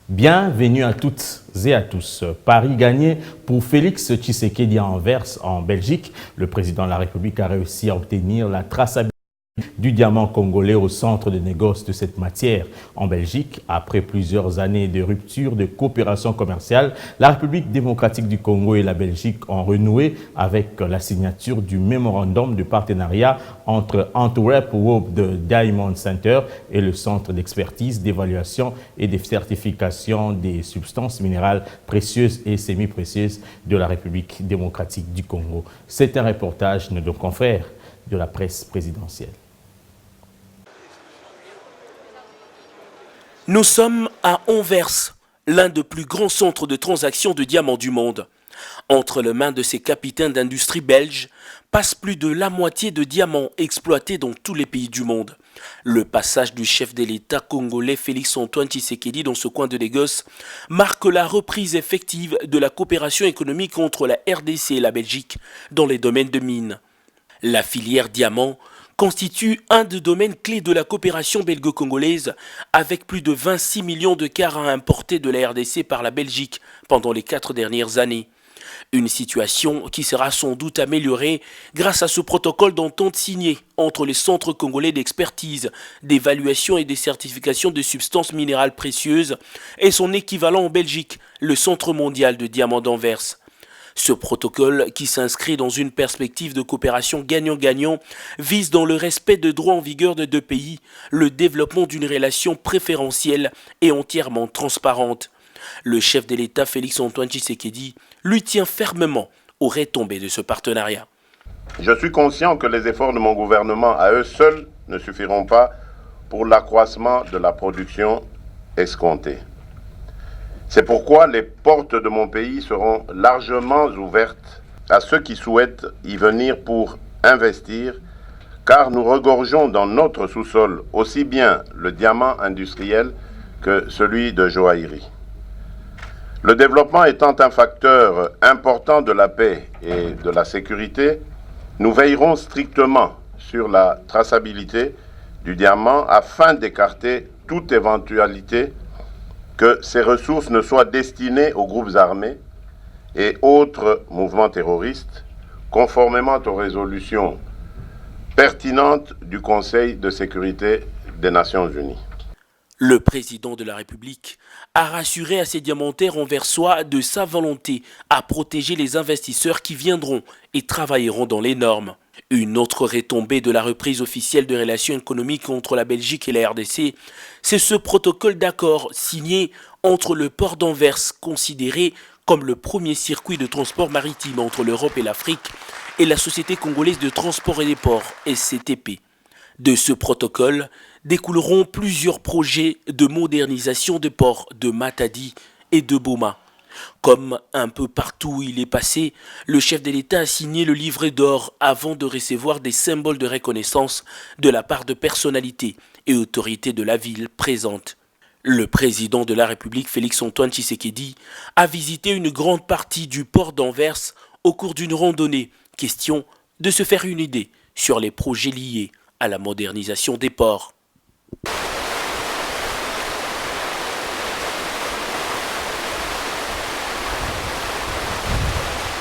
Bienvenue à toutes et à tous. Paris gagné pour Félix Tshisekedi à Anvers, en Belgique. Le président de la République a réussi à obtenir la traçabilité du diamant congolais au centre de négoce de cette matière en Belgique. Après plusieurs années de rupture de coopération commerciale, la République démocratique du Congo et la Belgique ont renoué avec la signature du mémorandum de partenariat entre Antwerp World Diamond Center et le Centre d'expertise, d'évaluation et de certification des substances minérales précieuses et semi-précieuses de la République démocratique du Congo. C'est un reportage de nos confrères de la presse présidentielle. Nous sommes à Anvers, l'un des plus grands centres de transaction de diamants du monde. Entre les mains de ces capitaines d'industrie belges passe plus de la moitié de diamants exploités dans tous les pays du monde. Le passage du chef de l'État congolais Félix-Antoine Tshisekedi dans ce coin de négoce marque la reprise effective de la coopération économique entre la RDC et la Belgique dans les domaines de mines. La filière diamant constitue un des domaines clés de la coopération belgo-congolaise, avec plus de 26 millions de carats importés de la RDC par la Belgique pendant les 4 dernières années. Une situation qui sera sans doute améliorée grâce à ce protocole d'entente signé entre les centres congolais d'expertise, d'évaluation et de certification de substances minérales précieuses et son équivalent en Belgique, le Centre mondial de diamants d'Anvers. Ce protocole, qui s'inscrit dans une perspective de coopération gagnant-gagnant, vise dans le respect des droits en vigueur des deux pays, le développement d'une relation préférentielle et entièrement transparente. Le chef de l'État Félix-Antoine Tshisekedi lui tient fermement aux retombées de ce partenariat. Je suis conscient que les efforts de mon gouvernement à eux seuls ne suffiront pas pour l'accroissement de la production escomptée. C'est pourquoi les portes de mon pays seront largement ouvertes à ceux qui souhaitent y venir pour investir, car nous regorgeons dans notre sous-sol aussi bien le diamant industriel que celui de joaillerie. Le développement étant un facteur important de la paix et de la sécurité, nous veillerons strictement sur la traçabilité du diamant afin d'écarter toute éventualité que ces ressources ne soient destinées aux groupes armés et autres mouvements terroristes, conformément aux résolutions pertinentes du Conseil de sécurité des Nations Unies. Le président de la République a rassuré à ses diamantaires anversois de sa volonté à protéger les investisseurs qui viendront et travailleront dans les normes. Une autre retombée de la reprise officielle de relations économiques entre la Belgique et la RDC, c'est ce protocole d'accord signé entre le port d'Anvers, considéré comme le premier circuit de transport maritime entre l'Europe et l'Afrique, et la Société congolaise de transport et des ports, SCTP. De ce protocole découleront plusieurs projets de modernisation des ports de Matadi et de Boma. Comme un peu partout où il est passé, le chef de l'État a signé le livret d'or avant de recevoir des symboles de reconnaissance de la part de personnalités et autorités de la ville présentes. Le président de la République, Félix-Antoine Tshisekedi, a visité une grande partie du port d'Anvers au cours d'une randonnée, question de se faire une idée sur les projets liés à la modernisation des ports.